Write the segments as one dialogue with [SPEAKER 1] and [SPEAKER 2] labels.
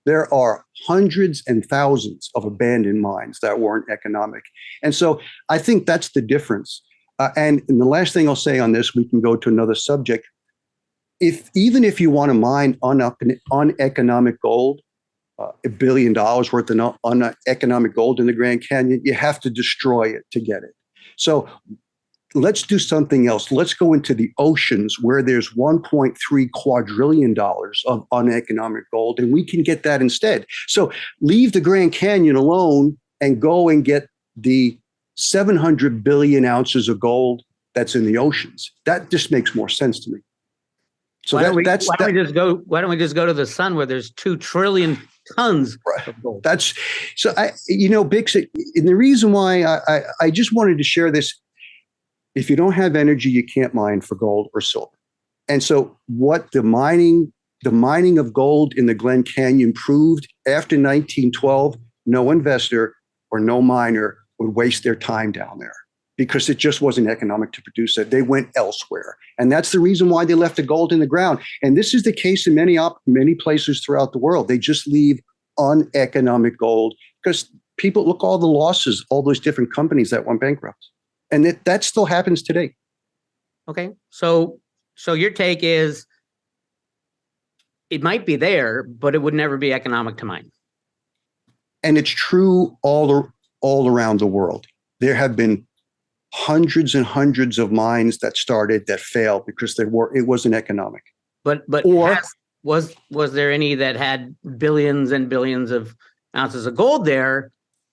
[SPEAKER 1] There are hundreds and thousands of abandoned mines that weren't economic. And so I think that's the difference. And the last thing I'll say on this, we can go to another subject. Even if you want to mine uneconomic gold, $1 billion worth of uneconomic gold in the Grand Canyon, you have to destroy it to get it. So let's do something else. Let's go into the oceans where there's $1.3 quadrillion of uneconomic gold, and we can get that instead. So leave the Grand Canyon alone and go and get the 700 billion ounces of gold that's in the oceans. That just makes more sense to me. So
[SPEAKER 2] why don't we just go to the sun where there's 2 trillion tons of gold?
[SPEAKER 1] That's so. Bix, and the reason why I just wanted to share this. If you don't have energy, you can't mine for gold or silver. And so what the mining of gold in the Glen Canyon proved after 1912, no investor or no miner would waste their time down there because it just wasn't economic to produce it. They went elsewhere. And that's the reason why they left the gold in the ground. And this is the case in many places throughout the world. They just leave uneconomic gold because people look all the losses, all those different companies that went bankrupt. And that still happens today.
[SPEAKER 2] Okay. So your take is it might be there, but it would never be economic to mine.
[SPEAKER 1] And it's true all around the world. There have been hundreds and hundreds of mines that started that failed because it wasn't economic.
[SPEAKER 2] But was there any that had billions and billions of ounces of gold there,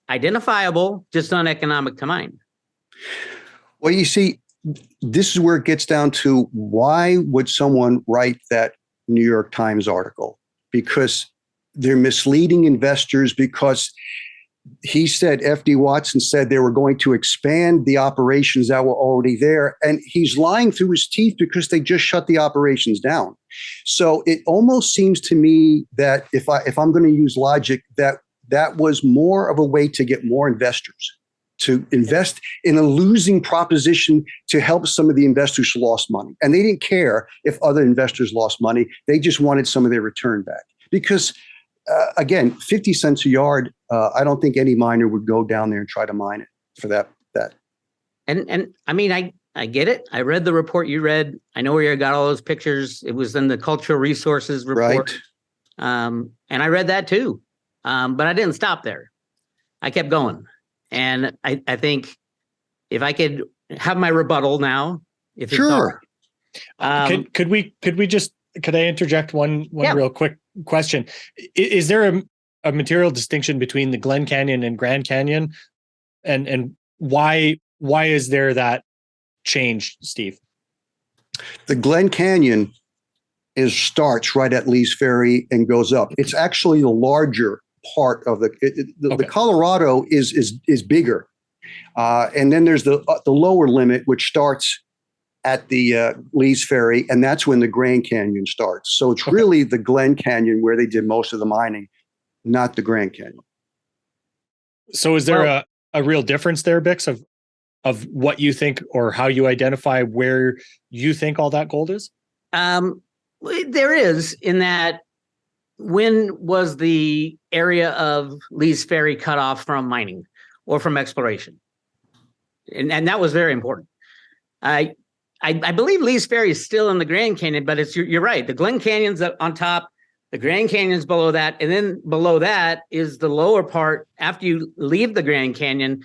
[SPEAKER 2] identifiable, just uneconomic to mine?
[SPEAKER 1] Well, you see, this is where it gets down to why would someone write that New York Times article? Because they're misleading investors, because F.D. Watson said they were going to expand the operations that were already there. And he's lying through his teeth because they just shut the operations down. So it almost seems to me that if I'm going to use logic, that was more of a way to get more investors to invest in a losing proposition to help some of the investors who lost money. And they didn't care if other investors lost money. They just wanted some of their return back. Because, again, 50 cents a yard, I don't think any miner would go down there and try to mine it for that.
[SPEAKER 2] And I mean, I get it. I read the report you read. I know where you got all those pictures. It was in the Cultural Resources report. Right. And I read that too. But I didn't stop there. I kept going. And I think if I could have my rebuttal now, if
[SPEAKER 1] sure.
[SPEAKER 3] Could I interject one real quick question? Is there a material distinction between the Glen Canyon and Grand Canyon? And why is there that change, Steve?
[SPEAKER 1] The Glen Canyon starts right at Lee's Ferry and goes up. It's actually the larger part of the Colorado is bigger, and then there's the lower limit, which starts at the Lee's Ferry, and that's when the Grand Canyon starts. So it's really the Glen Canyon where they did most of the mining, not the Grand Canyon.
[SPEAKER 3] So is there a real difference there, Bix, of what you think or how you identify where you think all that gold is?
[SPEAKER 2] There is, in that. When was the area of Lee's Ferry cut off from mining or from exploration? And that was very important. I believe Lee's Ferry is still in the Grand Canyon, but you're right. The Glen Canyon's on top, the Grand Canyon's below that, and then below that is the lower part. After you leave the Grand Canyon,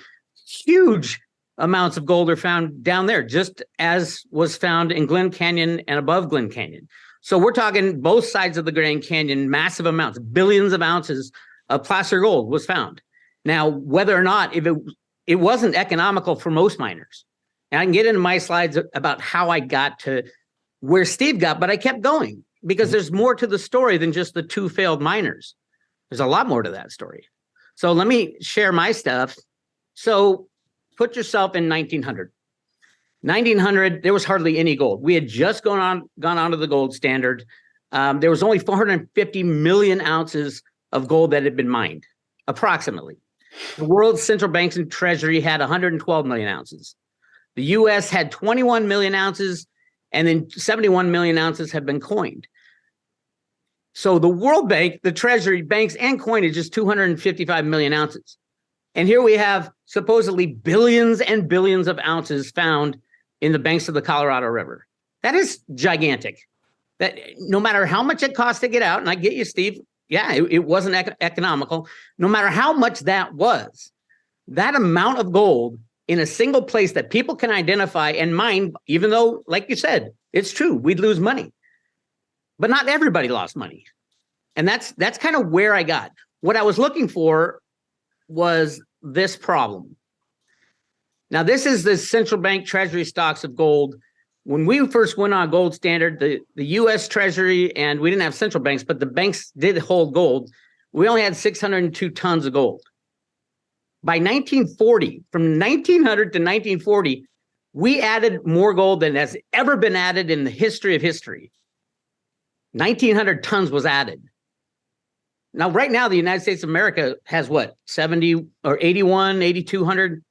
[SPEAKER 2] huge amounts of gold are found down there, just as was found in Glen Canyon and above Glen Canyon. So we're talking both sides of the Grand Canyon, massive amounts, billions of ounces of placer gold was found. Now, whether or not, if it wasn't economical for most miners, and I can get into my slides about how I got to where Steve got, but I kept going because there's more to the story than just the 2 failed miners. There's a lot more to that story. So let me share my stuff. So put yourself in 1900. 1900, there was hardly any gold. We had just gone on to the gold standard. There was only 450 million ounces of gold that had been mined, approximately. The world's central banks and Treasury had 112 million ounces. The U.S. had 21 million ounces, and then 71 million ounces have been coined. So the World Bank, the Treasury, banks, and coinage is 255 million ounces. And here we have supposedly billions and billions of ounces found in the banks of the Colorado River. That is gigantic. That no matter how much it costs to get out, and I get you, Steve, yeah, it wasn't economical. No matter how much that was, that amount of gold in a single place that people can identify and mine, even though, like you said, it's true, we'd lose money. But not everybody lost money. And that's kind of where I got. What I was looking for was this problem. Now, this is the central bank treasury stocks of gold. When we first went on gold standard, the U.S. Treasury, and we didn't have central banks, but the banks did hold gold. We only had 602 tons of gold. By 1940, from 1900 to 1940, we added more gold than has ever been added in the history of history. 1,900 tons was added. Now, right now, the United States of America has what, 70 or 81, 8,200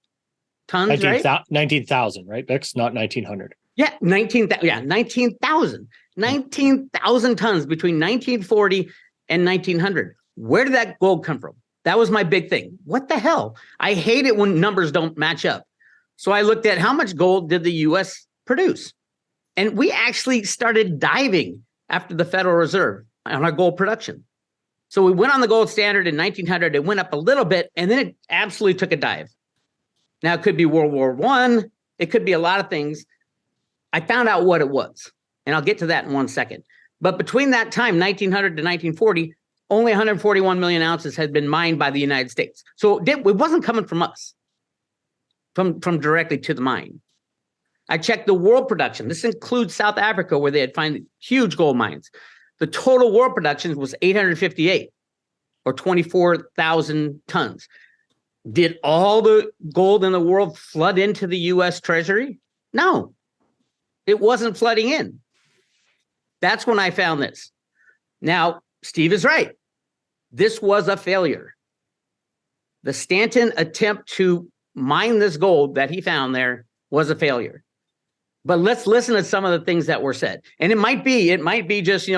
[SPEAKER 2] tons, right?
[SPEAKER 3] 19,000, right, Bix? Not 1,900.
[SPEAKER 2] Yeah, 19,000. 19,000 tons between 1940 and 1900. Where did that gold come from? That was my big thing. What the hell? I hate it when numbers don't match up. So I looked at how much gold did the U.S. produce? And we actually started diving after the Federal Reserve on our gold production. So we went on the gold standard in 1900. It went up a little bit, and then it absolutely took a dive. Now, it could be World War I. It could be a lot of things. I found out what it was, and I'll get to that in 1 second. But between that time, 1900 to 1940, only 141 million ounces had been mined by the United States. So it wasn't coming from us, from directly to the mine. I checked the world production. This includes South Africa, where they had found huge gold mines. The total world production was 858, or 24,000 tons. Did all the gold in the world flood into the U.S. Treasury? No, it wasn't flooding in. That's when I found this. Now, Steve is right. This was a failure. The Stanton attempt to mine this gold that he found there was a failure. But let's listen to some of the things that were said. And it might be just,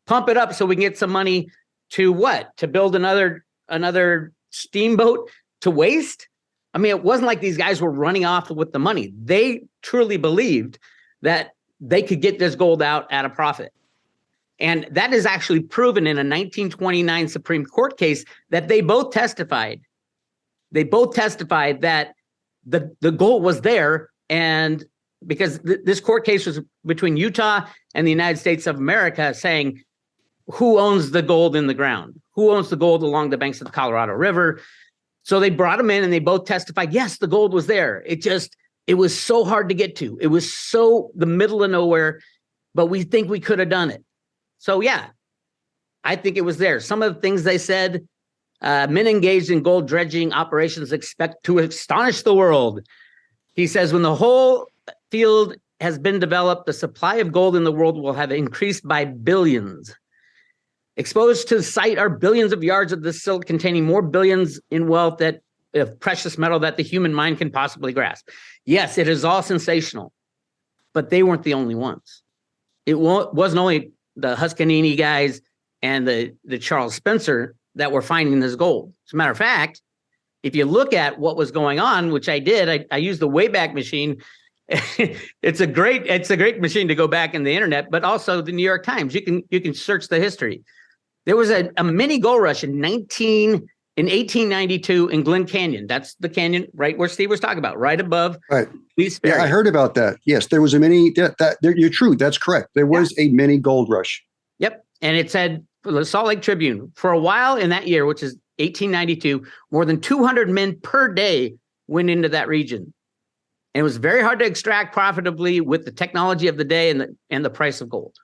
[SPEAKER 2] pump it up so we can get some money to what? To build another steamboat to waste? I mean, it wasn't like these guys were running off with the money. They truly believed that they could get this gold out at a profit. And that is actually proven in a 1929 Supreme Court case that they both testified. They both testified that the gold was there, and because this court case was between Utah and the United States of America, saying who owns the gold in the ground, who owns the gold along the banks of the Colorado River. So they brought them in and they both testified, yes, the gold was there. It was so hard to get to. It was so the middle of nowhere, but we think we could have done it. So yeah, I think it was there. Some of the things they said, men engaged in gold dredging operations expect to astonish the world. He says, when the whole field has been developed, the supply of gold in the world will have increased by billions. Exposed to the site are billions of yards of this silt containing more billions in wealth of precious metal that the human mind can possibly grasp. Yes, it is all sensational, but they weren't the only ones. It wasn't only the Huskanini guys and the Charles Spencer that were finding this gold. As a matter of fact, if you look at what was going on, which I did, I used the Wayback Machine. It's a great machine to go back in the internet, but also the New York Times. You can search the history. There was a mini gold rush in 1892 in Glen Canyon. That's the canyon right where Steve was talking about, right above. Right.
[SPEAKER 1] Yeah, I heard about that. Yes, there was a mini. You're true. That's correct. There was a mini gold rush.
[SPEAKER 2] Yep, and it said the Salt Lake Tribune, for a while in that year, which is 1892, more than 200 men per day went into that region. And it was very hard to extract profitably with the technology of the day and the price of gold.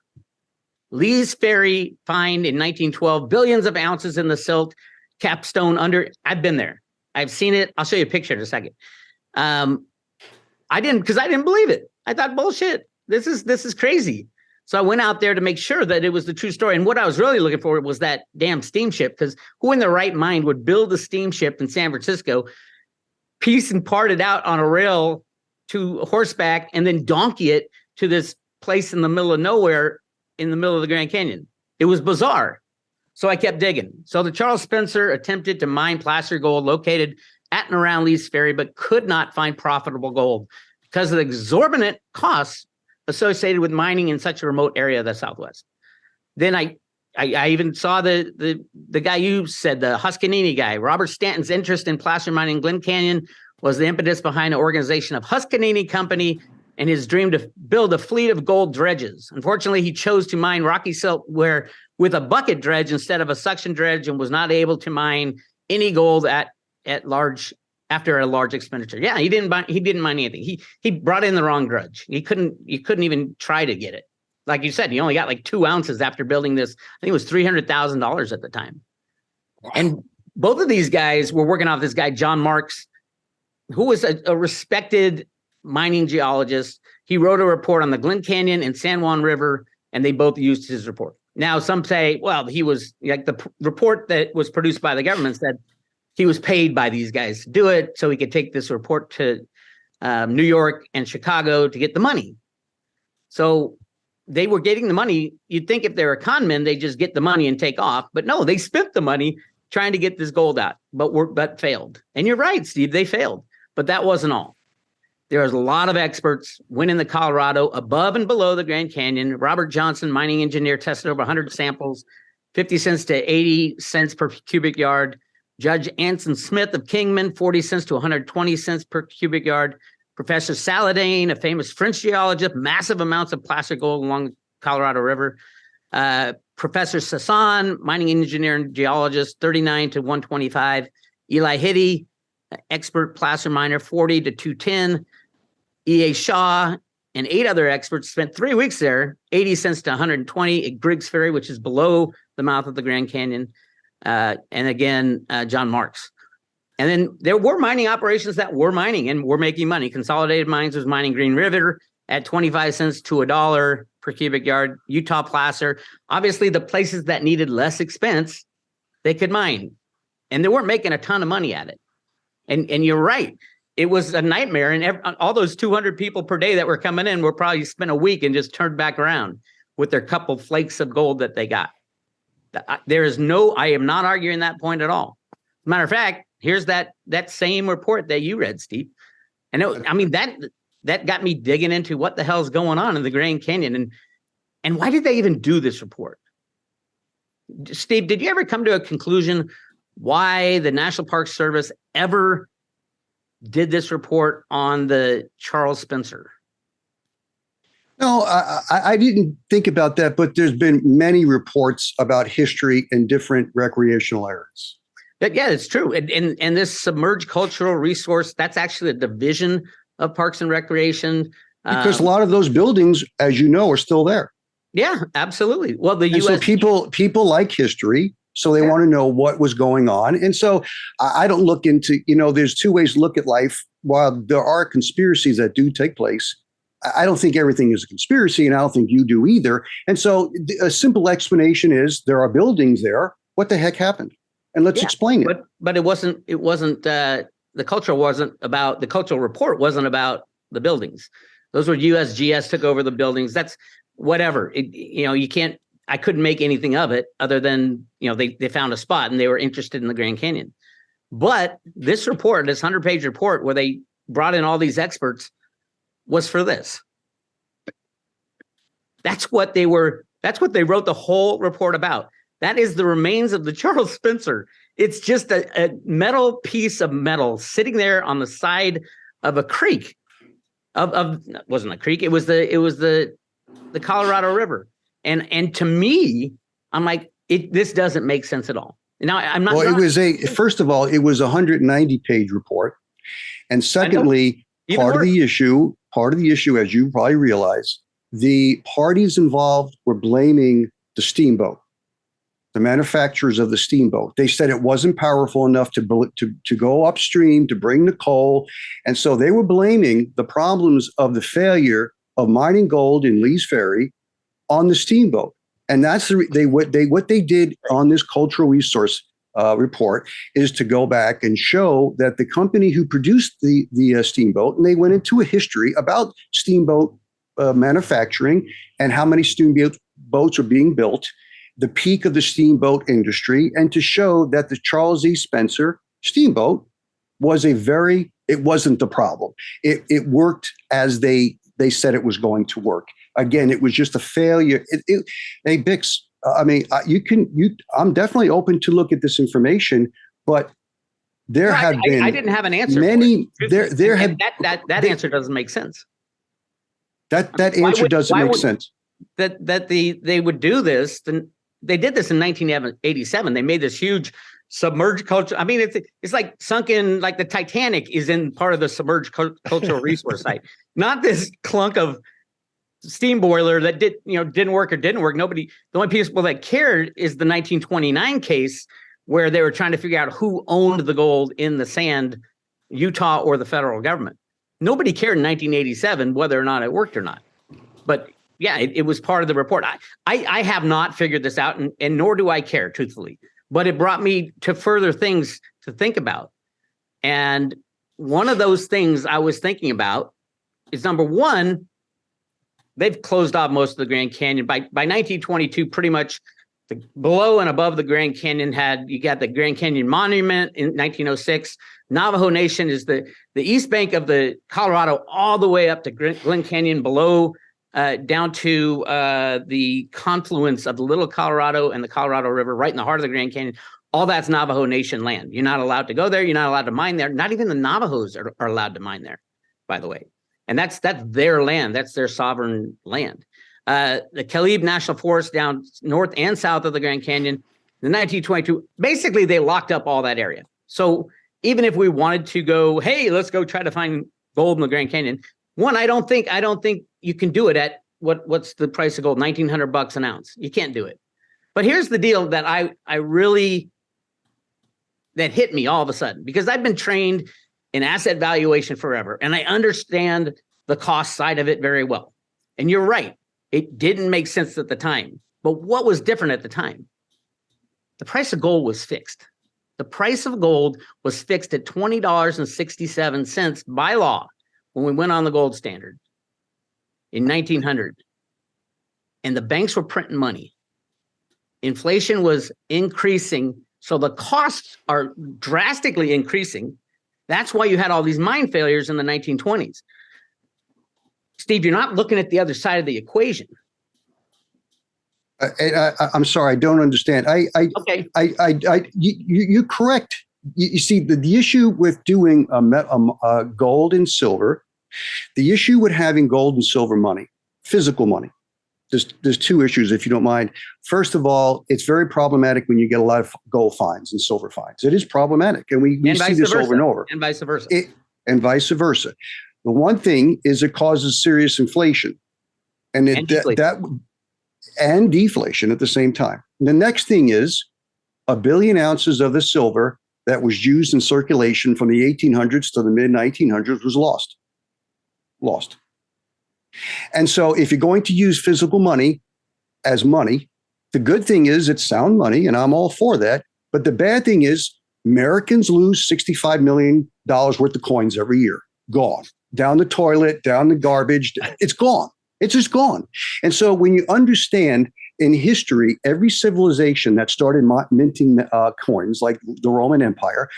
[SPEAKER 2] Lee's Ferry find in 1912, billions of ounces in the silt capstone under. I've been there. I've seen it. I'll show you a picture in a second. I didn't believe it. I thought, bullshit. This is crazy. So I went out there to make sure that it was the true story. And what I was really looking for was that damn steamship, because who in their right mind would build a steamship in San Francisco, piece and part it out on a rail to horseback, and then donkey it to this place in the middle of nowhere in the middle of the Grand Canyon? It was bizarre. So I kept digging. So the Charles Spencer attempted to mine placer gold located at and around Lee's Ferry, but could not find profitable gold because of the exorbitant costs associated with mining in such a remote area of the Southwest. Then I even saw the guy you said, the Huskanini guy. Robert Stanton's interest in placer mining in Glen Canyon was the impetus behind the organization of Huskanini Company and his dream to build a fleet of gold dredges. Unfortunately, he chose to mine rocky silt with a bucket dredge instead of a suction dredge, and was not able to mine any gold at large after a large expenditure. Yeah, he didn't mine anything. He brought in the wrong dredge. You couldn't even try to get it. Like you said, he only got like 2 ounces after building this. I think it was $300,000 at the time. Wow. And both of these guys were working off this guy, John Marks, who was a respected mining geologist. He wrote a report on the Glen Canyon and San Juan River, and they both used his report. Now, some say, well, he was like the report that was produced by the government said he was paid by these guys to do it so he could take this report to New York and Chicago to get the money. So they were getting the money. You'd think if they're a con men, they just get the money and take off. But no, they spent the money trying to get this gold out, but failed. And you're right, Steve, they failed. But that wasn't all. There was a lot of experts went in the Colorado above and below the Grand Canyon. Robert Johnson, mining engineer, tested over 100 samples, 50 cents to 80 cents per cubic yard. Judge Anson Smith of Kingman, 40 cents to 120 cents per cubic yard. Professor Saladin, a famous French geologist, massive amounts of placer gold along the Colorado River. Professor Sasson, mining engineer and geologist, 39 to 125. Eli Hitty, expert placer miner, 40 to 210. E.A. Shaw and 8 other experts spent 3 weeks there, 80 cents to 120 at Griggs Ferry, which is below the mouth of the Grand Canyon. And again, John Marks. And then there were mining operations that were mining and were making money. Consolidated Mines was mining Green River at 25 cents to $1 per cubic yard. Utah Placer, obviously the places that needed less expense, they could mine. And they weren't making a ton of money at it. And you're right. It was a nightmare. And all those 200 people per day that were coming in were probably spent a week and just turned back around with their couple flakes of gold that they got. I am not arguing that point at all. Matter of fact, here's that same report that you read, Steve. And that got me digging into what the hell's going on in the Grand Canyon and why did they even do this report? Steve, did you ever come to a conclusion why the National Park Service ever did this report on the Charles Spencer?
[SPEAKER 1] No, I didn't think about that, but there's been many reports about history in different recreational areas.
[SPEAKER 2] Yeah, it's true. And this submerged cultural resource, that's actually a division of Parks and Recreation.
[SPEAKER 1] Because a lot of those buildings, as you know, are still there.
[SPEAKER 2] Yeah, absolutely. Well, the U.S.
[SPEAKER 1] So people like history, so they want to know what was going on. And so I don't look into, there's 2 ways to look at life. While there are conspiracies that do take place, I don't think everything is a conspiracy, and I don't think you do either. And so a simple explanation is there are buildings there. What the heck happened? And let's explain it.
[SPEAKER 2] But it wasn't the cultural report wasn't about the buildings. Those were USGS took over the buildings. That's whatever. I couldn't make anything of it other than, they found a spot and they were interested in the Grand Canyon. But this report, this 100-page report where they brought in all these experts, was for this. That's what they wrote the whole report about. That is the remains of the Charles Spencer. It's just a metal piece of metal sitting there on the side of a creek. It wasn't a creek. It was the Colorado River. And to me, I'm like, this doesn't make sense at all. Now I'm not. Well,
[SPEAKER 1] first of all, it was a 190-page report, and secondly, part of the issue, as you probably realize, the parties involved were blaming the steamboat, the manufacturers of the steamboat. They said it wasn't powerful enough to go upstream to bring the coal. And so they were blaming the problems of the failure of mining gold in Lee's Ferry on the steamboat. And that's what they did on this cultural resource report is to go back and show that the company who produced the steamboat, and they went into a history about steamboat manufacturing and how many steamboats are being built. the peak of the steamboat industry and to show that the Charles E. Spencer steamboat was it wasn't the problem. It worked as they said it was going to work. Again, it was just a failure. Hey, Bix, I'm definitely open to look at this information, but I
[SPEAKER 2] didn't have an answer.
[SPEAKER 1] Many,
[SPEAKER 2] that answer doesn't make sense.
[SPEAKER 1] That answer doesn't make sense.
[SPEAKER 2] That they would do this. Then they did this in 1987. They made this huge submerged culture. I mean, it's like sunken, like the Titanic is in part of the submerged cultural resource site, not this clunk of steam boiler that didn't work. The only people that cared is the 1929 case where they were trying to figure out who owned the gold in the sand, Utah or the federal government. Nobody cared in 1987 whether or not it worked or not. But yeah, it was part of the report. I have not figured this out, and nor do I care, truthfully. But it brought me to further things to think about. And one of those things I was thinking about is, number one, they've closed off most of the Grand Canyon. By 1922, pretty much below and above the Grand Canyon you got the Grand Canyon Monument in 1906. Navajo Nation is the east bank of the Colorado all the way up to Glen Canyon below, down to the confluence of the Little Colorado and the Colorado River, right in the heart of the Grand Canyon. All that's Navajo Nation land. You're not allowed to go there. You're not allowed to mine there. Not even the Navajos are allowed to mine there, by the way. And that's their land. That's their sovereign land. The Caleb National Forest down north and south of the Grand Canyon, in 1922, basically they locked up all that area. So even if we wanted to go, hey, let's go try to find gold in the Grand Canyon, one, I don't think you can do it at what's the price of gold? $1,900 an ounce. You can't do it. But here's the deal that that hit me all of a sudden, because I've been trained in asset valuation forever, and I understand the cost side of it very well. And you're right. It didn't make sense at the time. But what was different at the time? The price of gold was fixed. The price of gold was fixed at $20.67 by law when we went on the gold standard in 1900. And the banks were printing money. Inflation was increasing, so the costs are drastically increasing. That's why you had all these mine failures in the 1920s. Steve, you're not looking at the other side of the equation.
[SPEAKER 1] I'm sorry, I don't understand.
[SPEAKER 2] Okay.
[SPEAKER 1] You're correct. You see, the issue with doing gold and silver, the issue with having gold and silver money, physical money, there's two issues, if you don't mind. First of all, it's very problematic when you get a lot of gold finds and silver finds. It is problematic, and we see this over and over.
[SPEAKER 2] And vice versa.
[SPEAKER 1] And vice versa. The one thing is it causes serious inflation, and deflation at the same time. The next thing is 1 billion ounces of the silver that was used in circulation from the 1800s to the mid 1900s was lost. And so if you're going to use physical money as money, the good thing is it's sound money, and I'm all for that. But the bad thing is Americans lose $65 million worth of coins every year. Gone. Down the toilet, down the garbage. It's gone. It's just gone. And so when you understand in history, every civilization that started minting coins, like the Roman Empire,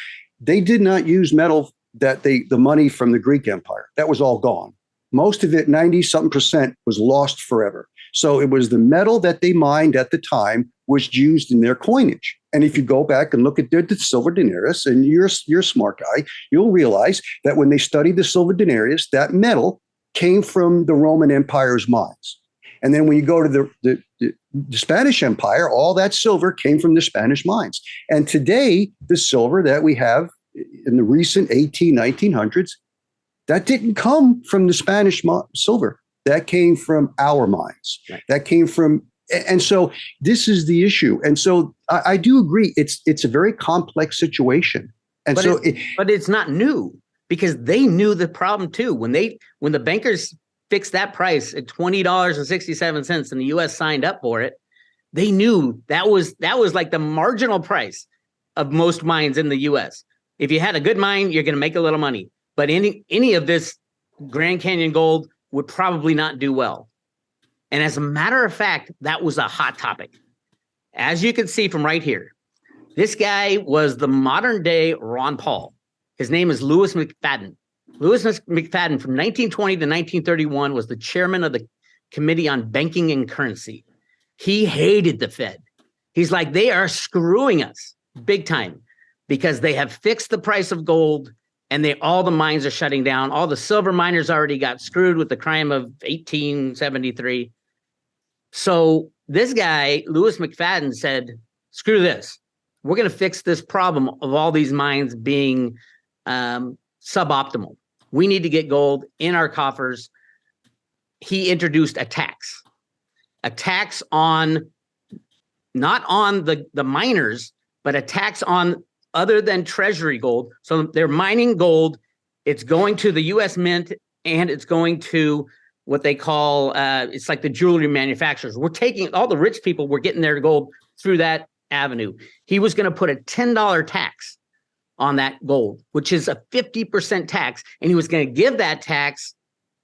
[SPEAKER 1] they did not use metal the money from the Greek Empire. That was all gone. Most of it, 90-something%, was lost forever. So it was the metal that they mined at the time was used in their coinage. And if you go back and look at the silver denarius, and you're a smart guy, you'll realize that when they studied the silver denarius, that metal came from the Roman Empire's mines. And then when you go to the Spanish Empire, all that silver came from the Spanish mines. And today, the silver that we have in the recent 1900s, that didn't come from the Spanish silver. That came from our mines. Right. That came from, and so this is the issue. And so I do agree. It's a very complex situation. And
[SPEAKER 2] but it's not new, because they knew the problem too. When the bankers fixed that price at $20.67 and the U.S. signed up for it, they knew that was like the marginal price of most mines in the U.S. If you had a good mine, you're going to make a little money. But any of this Grand Canyon gold would probably not do well. And as a matter of fact, that was a hot topic. As you can see from right here, this guy was the modern day Ron Paul. His name is Louis McFadden. Louis McFadden from 1920 to 1931 was the chairman of the Committee on Banking and Currency. He hated the Fed. He's like, they are screwing us big time because they have fixed the price of gold and all the mines are shutting down. All the silver miners already got screwed with the crime of 1873. So this guy, Louis McFadden, said, screw this. We're going to fix this problem of all these mines being suboptimal. We need to get gold in our coffers. He introduced a tax on, not on the miners, but a tax on other than Treasury gold. So they're mining gold. It's going to the U.S. Mint and it's going to what they call, it's like the jewelry manufacturers. We're taking, all the rich people were getting their gold through that avenue. He was going to put a $10 tax on that gold, which is a 50% tax. And he was going to give that tax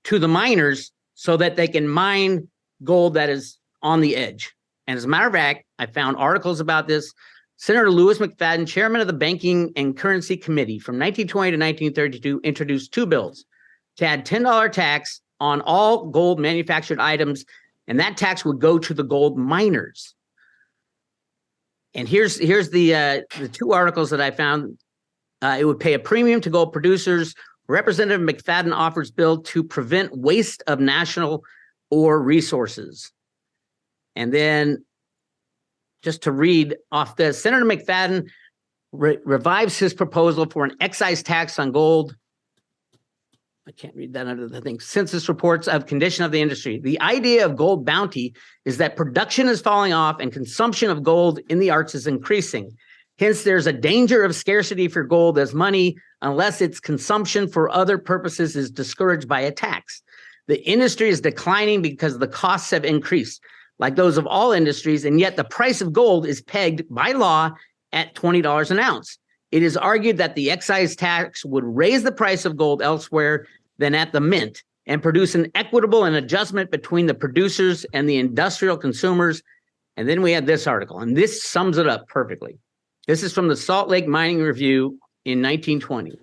[SPEAKER 2] to the miners so that they can mine gold that is on the edge. And as a matter of fact, I found articles about this. Senator Louis McFadden, chairman of the Banking and Currency Committee from 1920 to 1932, introduced two bills to add $10 tax on all gold manufactured items, and that tax would go to the gold miners. And here's the two articles that I found. It would pay a premium to gold producers. Representative McFadden offers bill to prevent waste of national ore resources. And then just to read off this, Senator McFadden revives his proposal for an excise tax on gold. I can't read that under the thing. Census reports of condition of the industry. The idea of gold bounty is that production is falling off and consumption of gold in the arts is increasing. Hence, there's a danger of scarcity for gold as money unless its consumption for other purposes is discouraged by a tax. The industry is declining because the costs have increased, like those of all industries, and yet the price of gold is pegged by law at $20 an ounce. It is argued that the excise tax would raise the price of gold elsewhere than at the mint and produce an equitable and adjustment between the producers and the industrial consumers. And then we had this article, and this sums it up perfectly. This is from the Salt Lake Mining Review in 1920.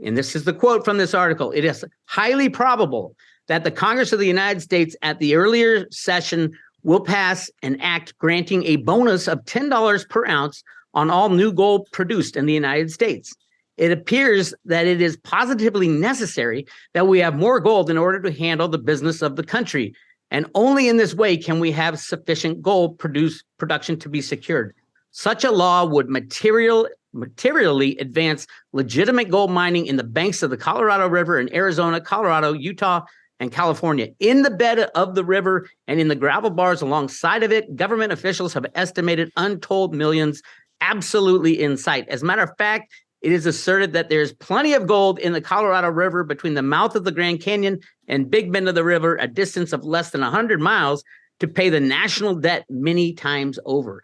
[SPEAKER 2] And this is the quote from this article. It is highly probable that the Congress of the United States at the earlier session will pass an act granting a bonus of $10 per ounce on all new gold produced in the United States. It appears that it is positively necessary that we have more gold in order to handle the business of the country. And only in this way can we have sufficient gold production to be secured. Such a law would materially advance legitimate gold mining in the banks of the Colorado River in Arizona, Colorado, Utah, and California. In the bed of the river and in the gravel bars alongside of it, government officials have estimated untold millions absolutely in sight. As a matter of fact, it is asserted that there's plenty of gold in the Colorado River between the mouth of the Grand Canyon and Big Bend of the river, a distance of less than 100 miles, to pay the national debt many times over.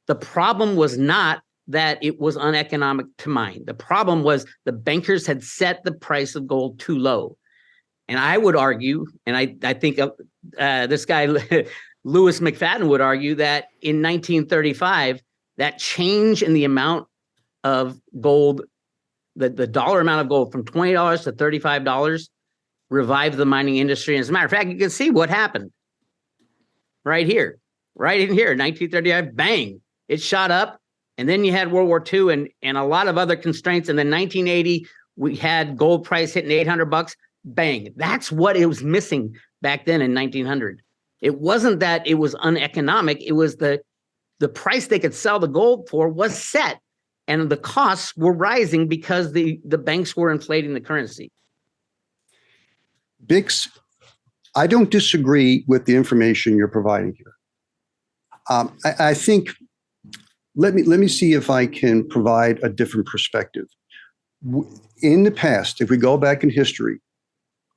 [SPEAKER 2] The problem was not that it was uneconomic to mine. The problem was the bankers had set the price of gold too low. And I would argue, and I think this guy, Louis McFadden, would argue that in 1935, that change in the amount of gold, the dollar amount of gold from $20 to $35 revived the mining industry. And as a matter of fact, you can see what happened right here, right in here, 1935, bang, it shot up. And then you had World War II and a lot of other constraints. And then 1980, we had gold price hitting $800, bang. That's what it was missing back then in 1900. It wasn't that it was uneconomic. It was the price they could sell the gold for was set, and the costs were rising because the banks were inflating the currency.
[SPEAKER 1] Bix, I don't disagree with the information you're providing here. I think, let me see if I can provide a different perspective. In the past, if we go back in history,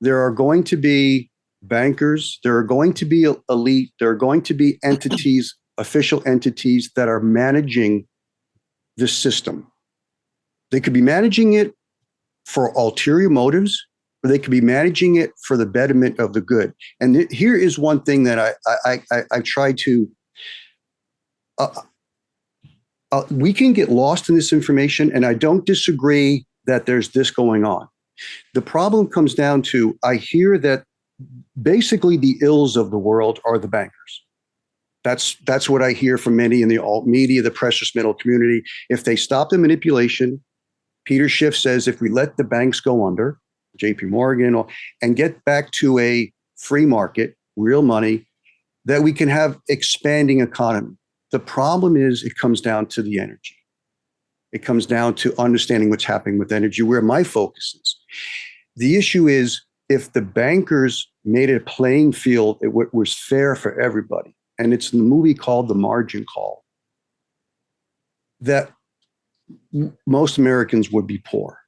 [SPEAKER 1] there are going to be bankers, there are going to be elite, there are going to be entities, official entities that are managing this system. They could be managing it for ulterior motives, or they could be managing it for the betterment of the good. And here is one thing that I try to we can get lost in this information, and I don't disagree that there's this going on. The problem comes down to, I hear that basically the ills of the world are the bankers. That's what I hear from many in the alt media, the precious metal community. If they stop the manipulation, Peter Schiff says, if we let the banks go under, JP Morgan, and get back to a free market, real money, that we can have expanding economy. The problem is it comes down to the energy. It comes down to understanding what's happening with energy, where my focus is. The issue is, if the bankers made a playing field, it was fair for everybody. And it's in the movie called The Margin Call, that most Americans would be poor,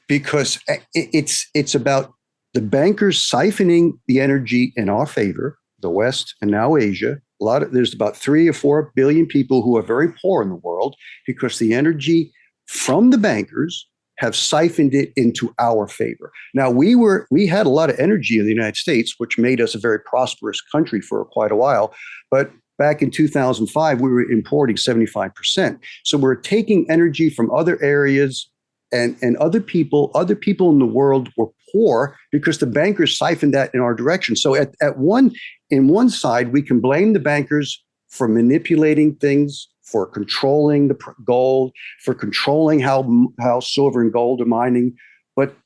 [SPEAKER 1] because it's about the bankers siphoning the energy in our favor, the West and now Asia. There's about 3 or 4 billion people who are very poor in the world because the energy from the bankers have siphoned it into our favor. Now, we had a lot of energy in the United States, which made us a very prosperous country for quite a while. But back in 2005, we were importing 75%. So we're taking energy from other areas, and other people in the world were poor because the bankers siphoned that in our direction. So in one side, we can blame the bankers for manipulating things, for controlling the gold, for controlling how silver and gold are mining. But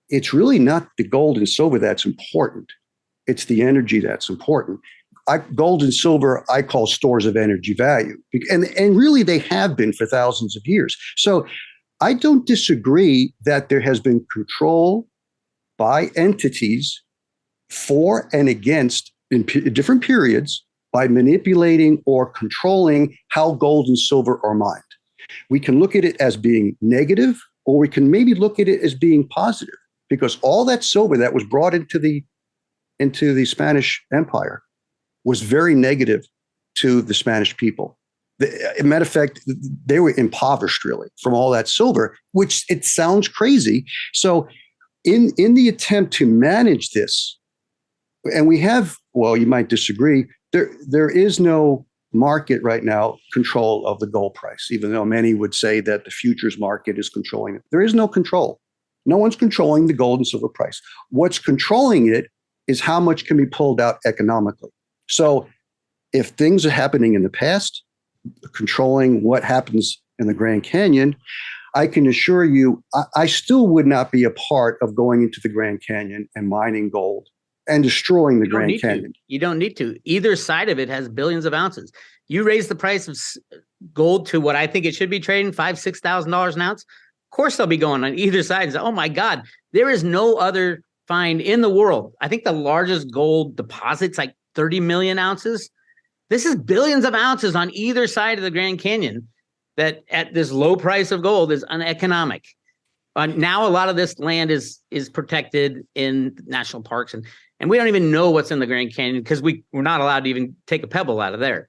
[SPEAKER 1] it's really not the gold and silver that's important. It's the energy that's important. Gold and silver, I call stores of energy value. And really they have been for thousands of years. So I don't disagree that there has been control by entities for and against in different periods by manipulating or controlling how gold and silver are mined. We can look at it as being negative, or we can maybe look at it as being positive, because all that silver that was brought into the Spanish Empire was very negative to the Spanish people. As a matter of fact, they were impoverished really from all that silver, which it sounds crazy. So in the attempt to manage this, and we have, well, you might disagree, there is no market right now control of the gold price, even though many would say that the futures market is controlling it. There is no control. No one's controlling the gold and silver price. What's controlling it is how much can be pulled out economically. So if things are happening in the past, controlling what happens in the Grand Canyon, I can assure you, I still would not be a part of going into the Grand Canyon and mining gold and destroying the Grand Canyon.
[SPEAKER 2] You don't need to. Either side of it has billions of ounces. You raise the price of gold to what I think it should be trading, $5,000, $6,000 an ounce. Of course, they'll be going on either side and say, oh my God, there is no other find in the world. I think the largest gold deposit's like 30 million ounces. This is billions of ounces on either side of the Grand Canyon that at this low price of gold is uneconomic. Now, a lot of this land is protected in national parks, and we don't even know what's in the Grand Canyon because we're not allowed to even take a pebble out of there.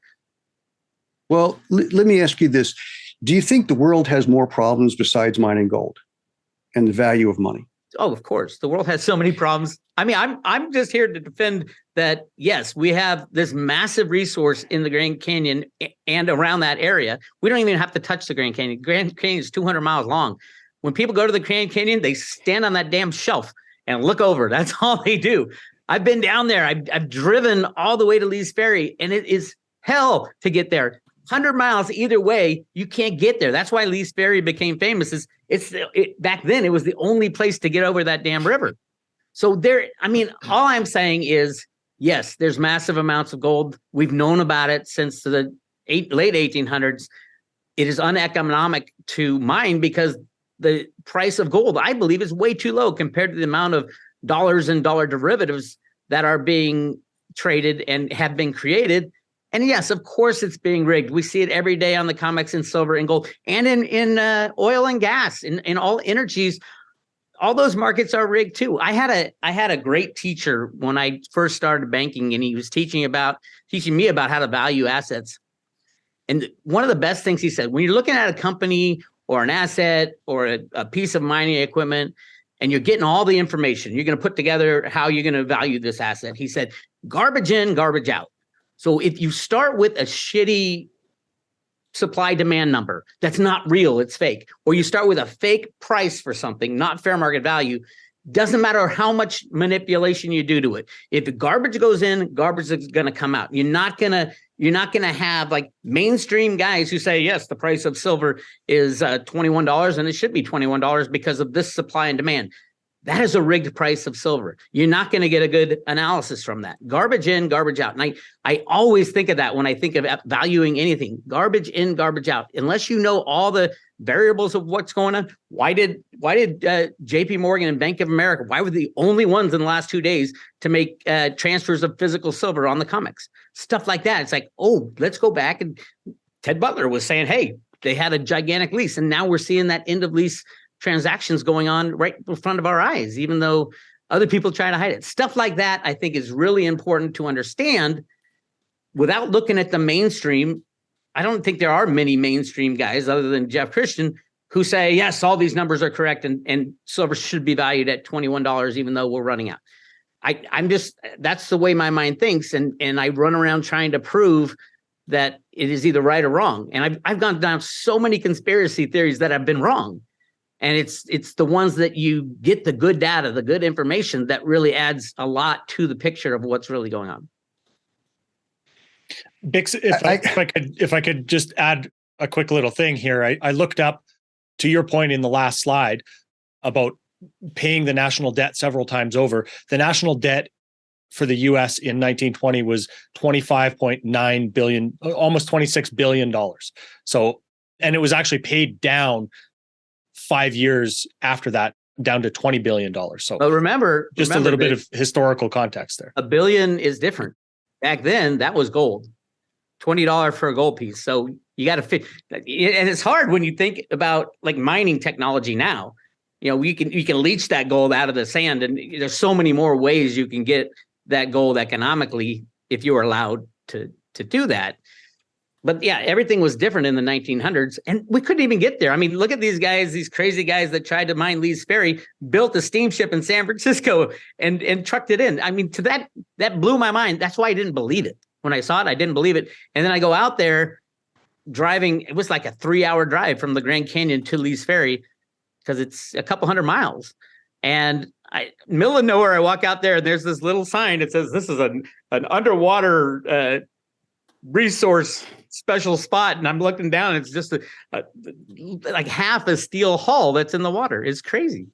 [SPEAKER 1] Well, let me ask you this. Do you think the world has more problems besides mining gold and the value of money?
[SPEAKER 2] Oh, of course. The world has so many problems. I mean, I'm just here to defend that, yes, we have this massive resource in the Grand Canyon and around that area. We don't even have to touch the Grand Canyon. Grand Canyon is 200 miles long. When people go to the Grand Canyon, they stand on that damn shelf and look over. That's all they do. I've been down there. I've driven all the way to Lee's Ferry, and it is hell to get there. 100 miles either way, you can't get there. That's why Lee's Ferry became famous. Back then, it was the only place to get over that damn river. So all I'm saying is, yes, there's massive amounts of gold. We've known about it since the late 1800s. It is uneconomic to mine because the price of gold, I believe, is way too low compared to the amount of dollars and dollar derivatives that are being traded and have been created. And yes, of course, it's being rigged. We see it every day on the COMEX in silver and gold and in oil and gas, in all energies. All those markets are rigged too. I had a great teacher when I first started banking, and he was teaching me about how to value assets. And one of the best things he said, when you're looking at a company or an asset or a piece of mining equipment, and you're getting all the information, you're going to put together how you're going to value this asset. He said, garbage in, garbage out. So if you start with a shitty supply demand number that's not real, it's fake, or you start with a fake price for something, not fair market value, doesn't matter how much manipulation you do to it. If the garbage goes in, garbage is going to come out. You're not going to have like mainstream guys who say, yes, the price of silver is $21 and it should be $21 because of this supply and demand. That is a rigged price of silver. You're not going to get a good analysis from that. Garbage in, garbage out. And I always think of that when I think of valuing anything. Garbage in, garbage out. Unless you know all the variables of what's going on. Why did JP Morgan and Bank of America, why were the only ones in the last 2 days to make transfers of physical silver on the COMEX? Stuff like that. It's like, oh, let's go back. And Ted Butler was saying, hey, they had a gigantic lease. And now we're seeing that end of lease transactions going on right in front of our eyes, even though other people try to hide it. Stuff like that, I think, is really important to understand without looking at the mainstream. I don't think there are many mainstream guys other than Jeff Christian who say, yes, all these numbers are correct and silver should be valued at $21, even though we're running out. I'm just, that's the way my mind thinks. And I run around trying to prove that it is either right or wrong. And I've gone down so many conspiracy theories that have been wrong. And it's the ones that you get the good data, the good information that really adds a lot to the picture of what's really going on.
[SPEAKER 3] Bix, if I could just add a quick little thing here. I looked up, to your point in the last slide, about paying the national debt several times over. The national debt for the US in 1920 was $25.9 billion, almost $26 billion. So, and it was actually paid down 5 years after that, down to $20 billion. So
[SPEAKER 2] remember
[SPEAKER 3] a little bit of historical context there.
[SPEAKER 2] $1 billion is different. Back then, that was gold. $20 for a gold piece. So you got to fit. And it's hard when you think about like mining technology now. You know, you can leach that gold out of the sand, and there's so many more ways you can get that gold economically if you were allowed to do that. But yeah, everything was different in the 1900s, and we couldn't even get there. I mean, look at these guys, these crazy guys that tried to mine Lee's Ferry, built a steamship in San Francisco and trucked it in. I mean, that blew my mind. That's why I didn't believe it. When I saw it, I didn't believe it. And then I go out there driving. It was like a 3-hour drive from the Grand Canyon to Lee's Ferry because it's a couple hundred miles. And middle of nowhere, I walk out there and there's this little sign that says this is an underwater resource special spot. And I'm looking down, and it's just like half a steel hull that's in the water. It's crazy.